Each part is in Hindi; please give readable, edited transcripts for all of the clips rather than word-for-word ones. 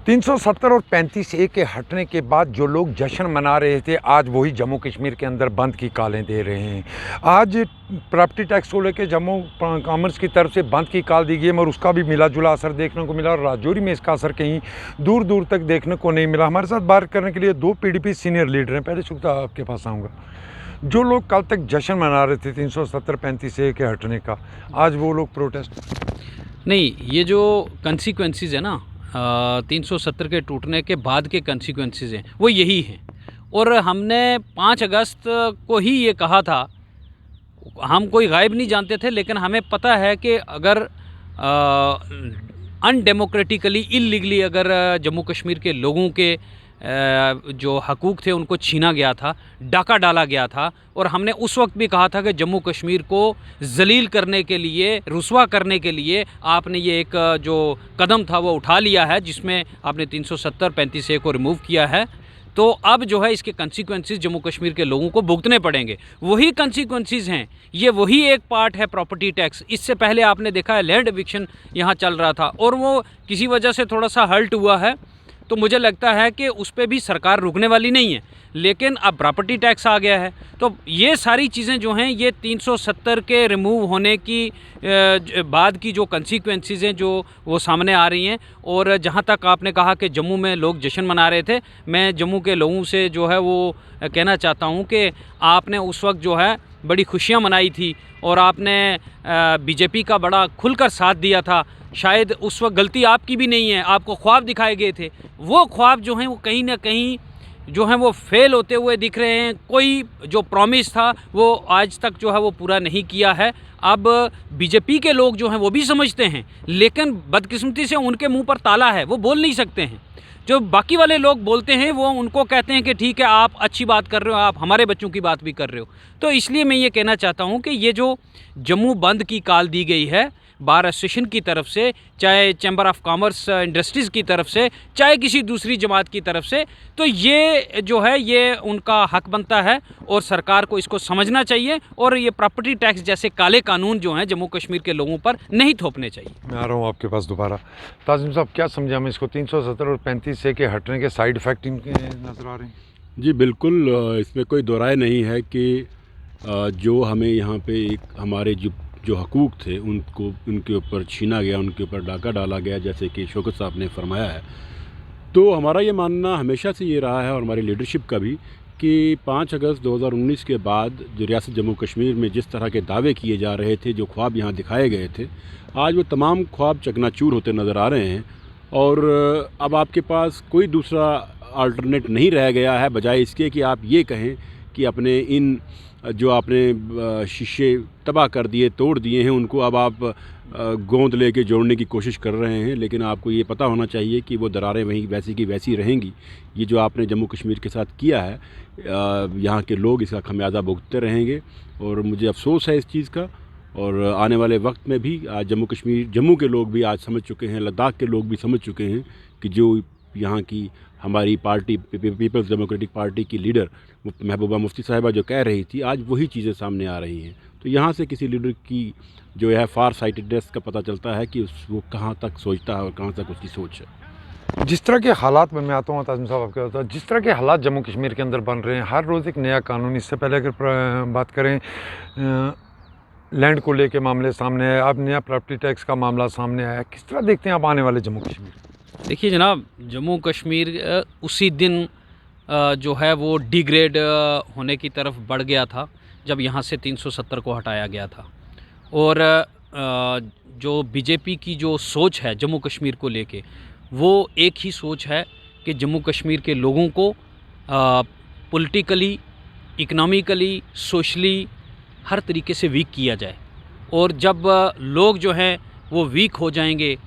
370 और 35A के हटने के बाद जो लोग जश्न मना रहे थे, आज वही जम्मू कश्मीर के अंदर बंद की कालें दे रहे हैं। आज प्रॉपर्टी टैक्स को लेकर जम्मू कॉमर्स की तरफ से बंद की काल दी गई है, मगर उसका भी मिला जुला असर देखने को मिला और राजौरी में इसका असर कहीं दूर दूर तक देखने को नहीं मिला। हमारे साथ बात करने के लिए दो PDP सीनियर लीडर हैं। पहले शुक्ता आपके पास आऊँगा। जो लोग कल तक जश्न मना रहे थे 370-35A के हटने का, आज वो लोग प्रोटेस्ट नहीं, ये जो कंसिक्वेंसीज़ है ना 370 के टूटने के बाद के कंसिक्वेंसीज़ हैं वो यही हैं। और हमने 5 अगस्त को ही ये कहा था। हम कोई गायब नहीं जानते थे, लेकिन हमें पता है कि अगर अनडेमोक्रेटिकली इलीगली अगर जम्मू कश्मीर के लोगों के जो हकूक़ थे उनको छीना गया था, डाका डाला गया था। और हमने उस वक्त भी कहा था कि जम्मू कश्मीर को जलील करने के लिए, रुस्वा करने के लिए आपने ये एक जो कदम था वो उठा लिया है, जिसमें आपने 370-35A को रिमूव किया है। तो अब जो है इसके कंसिक्वेंसेस जम्मू कश्मीर के लोगों को भुगतने पड़ेंगे। वही कंसिक्वेंसेस हैं, ये वही एक पार्ट है प्रॉपर्टी टैक्स। इससे पहले आपने देखा है लैंड एविक्शन यहाँ चल रहा था और वो किसी वजह से थोड़ा सा हल्ट हुआ है। तो मुझे लगता है कि उस पर भी सरकार रुकने वाली नहीं है, लेकिन अब प्रॉपर्टी टैक्स आ गया है। तो ये सारी चीज़ें जो हैं ये 370 के रिमूव होने की बाद की जो कंसिक्वेंसेस हैं जो वो सामने आ रही हैं। और जहाँ तक आपने कहा कि जम्मू में लोग जश्न मना रहे थे, मैं जम्मू के लोगों से जो है वो कहना चाहता हूँ कि आपने उस वक्त जो है बड़ी खुशियाँ मनाई थी और आपने बीजेपी का बड़ा खुलकर साथ दिया था। शायद उस वक्त गलती आपकी भी नहीं है, आपको ख्वाब दिखाए गए थे। वो ख्वाब जो हैं वो कहीं ना कहीं जो हैं वो फेल होते हुए दिख रहे हैं। कोई जो प्रॉमिस था वो आज तक जो है वो पूरा नहीं किया है। अब बीजेपी के लोग जो हैं वो भी समझते हैं, लेकिन बदकिस्मती से उनके मुंह पर ताला है, वो बोल नहीं सकते हैं। जो बाकी वाले लोग बोलते हैं वो उनको कहते हैं कि ठीक है, आप अच्छी बात कर रहे हो, आप हमारे बच्चों की बात भी कर रहे हो। तो इसलिए मैं ये कहना चाहता हूँ कि ये जो जम्मू बंद की काल दी गई है बार एसोसिएशन की तरफ से, चाहे चैम्बर ऑफ कॉमर्स इंडस्ट्रीज़ की तरफ से, चाहे किसी दूसरी जमात की तरफ से, तो ये जो है ये उनका हक बनता है और सरकार को इसको समझना चाहिए और ये प्रॉपर्टी टैक्स जैसे काले कानून जो हैं जम्मू कश्मीर के लोगों पर नहीं थोपने चाहिए। मैं आ रहा हूँ आपके पास दोबारा। ताजिम साहब, क्या समझा हमें इसको 370 और 35A के हटने के साइड इफ़ेक्ट इनके नज़र आ रहे हैं? जी बिल्कुल, इसमें कोई दो राय नहीं है कि जो हमें यहाँ पे एक हमारे जो हकूक़ थे उनको उनके ऊपर छीना गया, उनके ऊपर डाका डाला गया, जैसे कि शौकत साहब ने फरमाया है। तो हमारा ये मानना हमेशा से ये रहा है और हमारी लीडरशिप का भी कि 5 अगस्त 2019 के बाद जो रियासत जम्मू कश्मीर में जिस तरह के दावे किए जा रहे थे, जो ख्वाब यहाँ दिखाए गए थे, आज वो तमाम ख्वाब चकनाचूर होते नज़र आ रहे हैं। और अब आपके पास कोई दूसरा अल्टरनेट नहीं रह गया है, बजाय इसके कि आप ये कहें कि अपने इन जो आपने शीशे तबाह कर दिए, तोड़ दिए हैं, उनको अब आप गोंद लेके जोड़ने की कोशिश कर रहे हैं। लेकिन आपको ये पता होना चाहिए कि वो दरारें वहीं वैसी की वैसी रहेंगी। ये जो आपने जम्मू कश्मीर के साथ किया है, यहाँ के लोग इसका खमियाजा भुगतते रहेंगे और मुझे अफसोस है इस चीज़ का। और आने वाले वक्त में भी आज जम्मू के लोग भी आज समझ चुके हैं, लद्दाख के लोग भी समझ चुके हैं कि जो यहाँ की हमारी पार्टी पीपल्स डेमोक्रेटिक पार्टी की लीडर महबूबा मुफ्ती साहिबा जो कह रही थी, आज वही चीज़ें सामने आ रही हैं। तो यहाँ से किसी लीडर की जो है फार साइटेडनेस का पता चलता है कि वो कहाँ तक सोचता है और कहाँ तक उसकी सोच है। जिस तरह के हालात में मैं आता हूँ ताजिम साहब, आपके बताता, जिस तरह के हालात जम्मू कश्मीर के अंदर बन रहे हैं, हर रोज़ एक नया कानून। इससे पहले अगर बात करें लैंड को लेके मामले सामने आए, अब नया प्रॉपर्टी टैक्स का मामला सामने आया। किस तरह देखते हैं आप आने वाले जम्मू कश्मीर? देखिए जनाब, जम्मू कश्मीर उसी दिन जो है वो डिग्रेड होने की तरफ बढ़ गया था जब यहाँ से 370 को हटाया गया था। और जो बीजेपी की जो सोच है जम्मू कश्मीर को लेके, वो एक ही सोच है कि जम्मू कश्मीर के लोगों को पॉलिटिकली, इकनॉमिकली, सोशली हर तरीके से वीक किया जाए। और जब लोग जो हैं वो वीक हो जाएंगे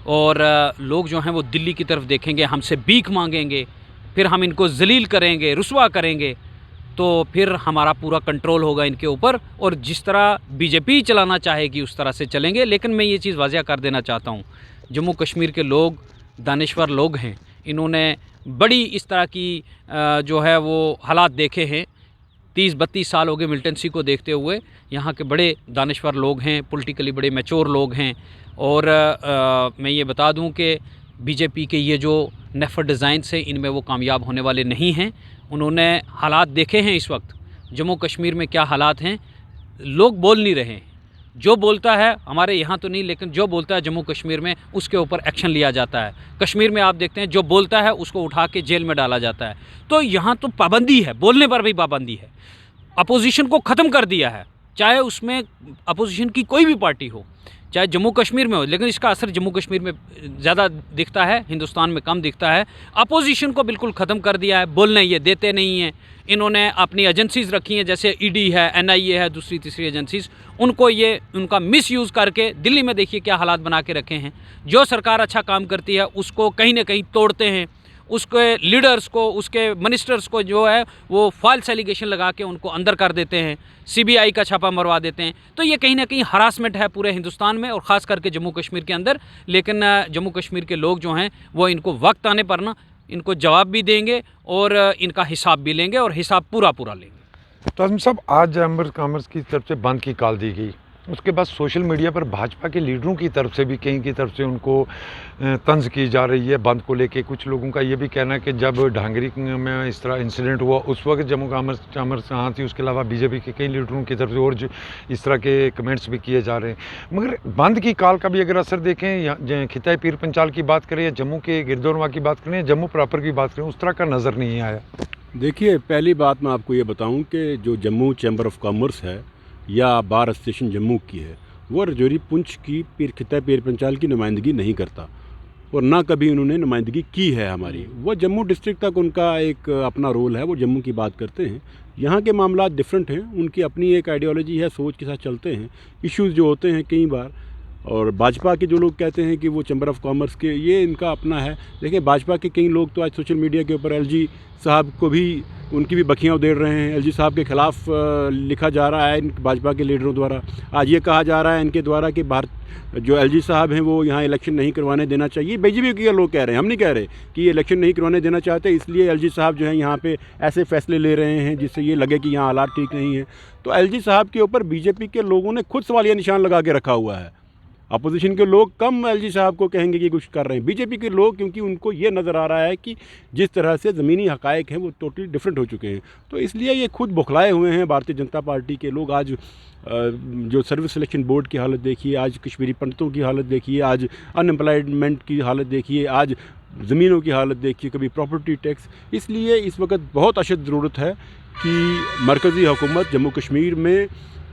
और लोग जो हैं वो दिल्ली की तरफ देखेंगे, हमसे भीख मांगेंगे, फिर हम इनको जलील करेंगे, रुस्वा करेंगे, तो फिर हमारा पूरा कंट्रोल होगा इनके ऊपर। और जिस तरह बीजेपी चलाना चाहेगी उस तरह से चलेंगे। लेकिन मैं ये चीज़ वाज़िया कर देना चाहता हूँ, जम्मू कश्मीर के लोग दानिश्वर लोग हैं। इन्होंने बड़ी इस तरह की जो है वो हालात देखे हैं। 30-32 साल हो गए मिलिटेंसी को देखते हुए। यहाँ के बड़े दानिश्वर लोग हैं, पॉलिटिकली बड़े मैच्योर लोग हैं। और मैं ये बता दूं कि बीजेपी के ये जो नेफर डिज़ाइंस हैं इनमें वो कामयाब होने वाले नहीं हैं। उन्होंने हालात देखे हैं, इस वक्त जम्मू कश्मीर में क्या हालात हैं, लोग बोल नहीं रहे हैं। जो बोलता है, हमारे यहाँ तो नहीं, लेकिन जो बोलता है जम्मू कश्मीर में उसके ऊपर एक्शन लिया जाता है। कश्मीर में आप देखते हैं जो बोलता है उसको उठा के जेल में डाला जाता है। तो यहाँ तो पाबंदी है, बोलने पर भी पाबंदी है। अपोजिशन को ख़त्म कर दिया है, चाहे उसमें अपोजिशन की कोई भी पार्टी हो, चाहे जम्मू कश्मीर में हो, लेकिन इसका असर जम्मू कश्मीर में ज़्यादा दिखता है, हिंदुस्तान में कम दिखता है। अपोजिशन को बिल्कुल ख़त्म कर दिया है, बोलने ये देते नहीं हैं। इन्होंने अपनी एजेंसीज़ रखी हैं, जैसे ईडी है, एनआईए है, दूसरी तीसरी एजेंसीज़, उनको ये उनका मिसयूज़ करके दिल्ली में देखिए क्या हालात बना के रखे हैं। जो सरकार अच्छा काम करती है उसको कहीं ना कहीं तोड़ते हैं, उसके लीडर्स को, उसके मिनिस्टर्स को जो है वो फॉल्स एलिगेशन लगा के उनको अंदर कर देते हैं, सीबीआई का छापा मरवा देते हैं। तो ये कहीं ना कहीं हरासमेंट है पूरे हिंदुस्तान में और ख़ास करके जम्मू कश्मीर के अंदर। लेकिन जम्मू कश्मीर के लोग जो हैं वो इनको वक्त आने पर ना इनको जवाब भी देंगे और इनका हिसाब भी लेंगे और हिसाब पूरा पूरा लेंगे। तो हम सब आज चैम्बर कॉमर्स की तरफ से बंद की कॉल दी गई, उसके बाद सोशल मीडिया पर भाजपा के लीडरों की तरफ से भी कहीं की तरफ से उनको तंज की जा रही है बंद को लेके। कुछ लोगों का ये भी कहना है कि जब ढांगरी में इस तरह इंसिडेंट हुआ उस वक्त जम्मू कॉमर्स यहाँ थी, उसके अलावा बीजेपी के कई लीडरों की तरफ से और जो इस तरह के कमेंट्स भी किए जा रहे हैं। मगर बंद की कॉल का भी अगर असर देखें, खिताई पीर पंचाल की बात करें या जम्मू के गिरदोनवा की बात करें, जम्मू प्रॉपर की बात करें, उस तरह का नज़र नहीं आया। देखिए, पहली बात मैं आपको ये बताऊं कि जो जम्मू चैम्बर ऑफ कॉमर्स है या बार एसोसिएशन जम्मू की है, वो रजौरी पुंछ की खिताई पीर पंचाल की नुमाइंदगी नहीं करता और ना कभी उन्होंने नुमाइंदगी की है हमारी। वो जम्मू डिस्ट्रिक्ट तक उनका एक अपना रोल है, वो जम्मू की बात करते हैं। यहाँ के मामला डिफरेंट हैं, उनकी अपनी एक आइडियोलॉजी है, सोच के साथ चलते हैं। इश्यूज़ जो होते हैं कई बार, और भाजपा के जो लोग कहते हैं कि वो चैम्बर ऑफ कॉमर्स के, ये इनका अपना है। देखिए, भाजपा के कई लोग तो आज सोशल मीडिया के ऊपर एलजी साहब को भी, उनकी भी बखियाँ उधेड़ रहे हैं। एलजी साहब के ख़िलाफ़ लिखा जा रहा है इन भाजपा के लीडरों द्वारा। आज ये कहा जा रहा है इनके द्वारा कि जो एलजी साहब हैं वो यहाँ इलेक्शन नहीं करवाने देना चाहिए। बीजेपी के लोग कह रहे हैं, हम नहीं कह रहे कि ये इलेक्शन नहीं करवाने देना चाहते, इसलिए एलजी साहब जो है यहाँ पे ऐसे फैसले ले रहे हैं जिससे ये लगे कि यहाँ हालात ठीक नहीं है। तो एलजी साहब के ऊपर बीजेपी के लोगों ने खुद सवालिया निशान लगा के रखा हुआ है। अपोजिशन के लोग कम एलजी साहब को कहेंगे कि कुछ कर रहे हैं, बीजेपी के लोग, क्योंकि उनको ये नज़र आ रहा है कि जिस तरह से ज़मीनी हक़ाइक़ हैं वो टोटली डिफरेंट हो चुके हैं। तो इसलिए ये खुद बौखलाए हुए हैं भारतीय जनता पार्टी के लोग। आज जो सर्विस सिलेक्शन बोर्ड की हालत देखिए, आज कश्मीरी पंडितों की हालत देखिए, आज अनएम्प्लॉयमेंट की हालत देखिए, आज ज़मीनों की हालत देखिए, कभी प्रॉपर्टी टैक्स। इसलिए इस वक्त बहुत अशद ज़रूरत है कि मरकज़ी हुकूमत जम्मू कश्मीर में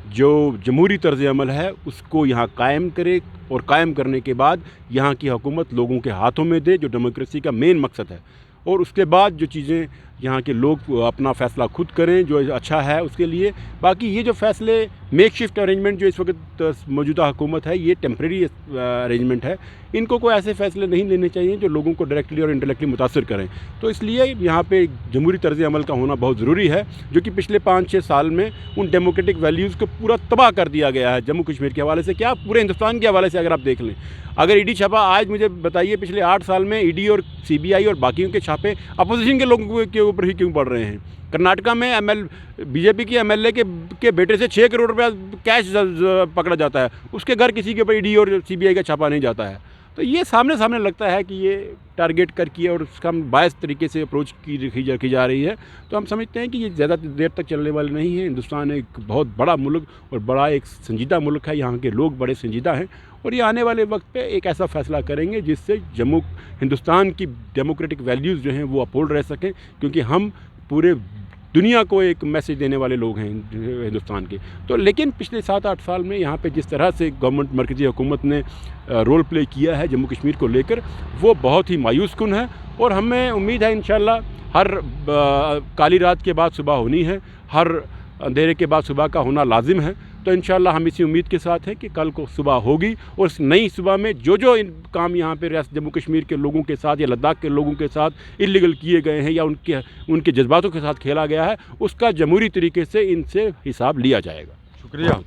जो जमहूरी तर्ज़ अमल है उसको यहाँ कायम करे और कायम करने के बाद यहाँ की हुकूमत लोगों के हाथों में दे, जो डेमोक्रेसी का मेन मकसद है। और उसके बाद जो चीज़ें यहाँ के लोग अपना फ़ैसला खुद करें जो अच्छा है उसके लिए। बाकी ये जो फ़ैसले मेक शिफ्ट अरेंजमेंट जो इस वक्त मौजूदा हुकूमत है, ये टेम्प्रेरी अरेंजमेंट है, इनको कोई ऐसे फ़ैसले नहीं लेने चाहिए जो लोगों को डायरेक्टली और इंटलेक्चुअली मुतासर करें। तो इसलिए यहाँ पे जमहूरी तर्ज़ अमल का होना बहुत ज़रूरी है, जो कि पिछले 5-6 साल में उन डेमोक्रेटिक वैल्यूज़ को पूरा तबाह कर दिया गया है जम्मू कश्मीर के हवाले से, क्या पूरे हिंदुस्तान के हवाले से। अगर आप देख लें, अगर ईडी छापा आज मुझे बताइए पिछले 8 साल में ईडी और सीबीआई और बाकियों के छापे अपोजिशन के लोगों के ऊपर ही क्यों पड़ रहे हैं। कर्नाटका में बीजेपी की एमएलए के बेटे से 6 करोड़ रुपया कैश पकड़ा जाता है, उसके घर किसी के ऊपर ईडी और सीबीआई का छापा नहीं जाता है। तो ये सामने लगता है कि ये टारगेट करके और उसका बायस तरीके से अप्रोच की जा रही है। तो हम समझते हैं कि ये ज़्यादा देर तक चलने वाले नहीं है। हिंदुस्तान एक बहुत बड़ा मुल्क और बड़ा एक संजीदा मुल्क है, यहाँ के लोग बड़े संजीदा हैं और ये आने वाले वक्त पे एक ऐसा फ़ैसला करेंगे जिससे हिंदुस्तान की डेमोक्रेटिक वैल्यूज़ जो हैं वो अपहोल्ड रह सकें, क्योंकि हम पूरे दुनिया को एक मैसेज देने वाले लोग हैं हिंदुस्तान के। तो लेकिन पिछले 7-8 साल में यहाँ पे जिस तरह से गवर्नमेंट, मरकज़ी हुकूमत ने रोल प्ले किया है जम्मू कश्मीर को लेकर, वो बहुत ही मायूस कुन है। और हमें उम्मीद है इंशाल्लाह हर काली रात के बाद सुबह होनी है, हर अंधेरे के बाद सुबह का होना लाजिम है। तो इंशाल्लाह हम इसी उम्मीद के साथ हैं कि कल को सुबह होगी और इस नई सुबह में जो काम यहाँ पे रियासत जम्मू कश्मीर के लोगों के साथ या लद्दाख के लोगों के साथ इल्लीगल किए गए हैं या उनके जज्बातों के साथ खेला गया है, उसका जमहूरी तरीके से इनसे हिसाब लिया जाएगा। शुक्रिया।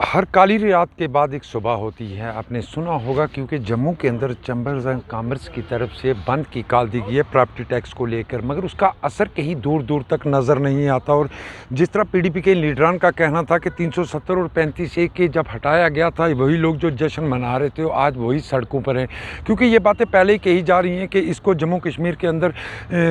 हर काली रात के बाद एक सुबह होती है, आपने सुना होगा, क्योंकि जम्मू के अंदर चैम्बर्स एंड कॉमर्स की तरफ से बंद की कॉल दी गई है प्रॉपर्टी टैक्स को लेकर, मगर उसका असर कहीं दूर दूर तक नज़र नहीं आता। और जिस तरह पीडीपी के लीडरान का कहना था कि 370 और 35A के जब हटाया गया था, वही लोग जो जश्न मना रहे थे आज वही सड़कों पर हैं, क्योंकि ये बातें पहले ही कही जा रही हैं कि इसको जम्मू कश्मीर के अंदर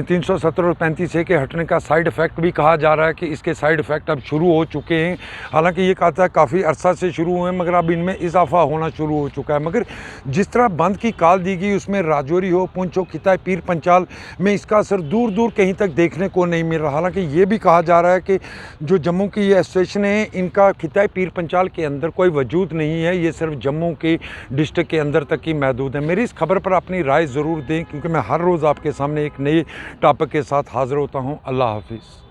370 और 35A के हटने का साइड इफ़ेक्ट भी कहा जा रहा है कि इसके साइड इफ़ेक्ट अब शुरू हो चुके हैं। हालांकि ये कहा था काफ़ी अरसा से शुरू हुए, मगर अब इनमें इजाफा होना शुरू हो चुका है। मगर जिस तरह बंद की कॉल दी गई, उसमें राजौरी हो, पुंछ हो, खिताई पीर पंचाल में इसका असर दूर दूर कहीं तक देखने को नहीं मिल रहा। हालांकि ये भी कहा जा रहा है कि जो जम्मू की ये एसोसिएशन है, इनका खिताई पीर पंचाल के अंदर कोई वजूद नहीं है, ये सिर्फ जम्मू के डिस्ट्रिक्ट के अंदर तक ही महदूद है। मेरी इस खबर पर अपनी राय ज़रूर दें, क्योंकि मैं हर रोज़ आपके सामने एक नए टॉपिक के साथ हाज़िर होता हूँ। अल्लाह हाफिज़।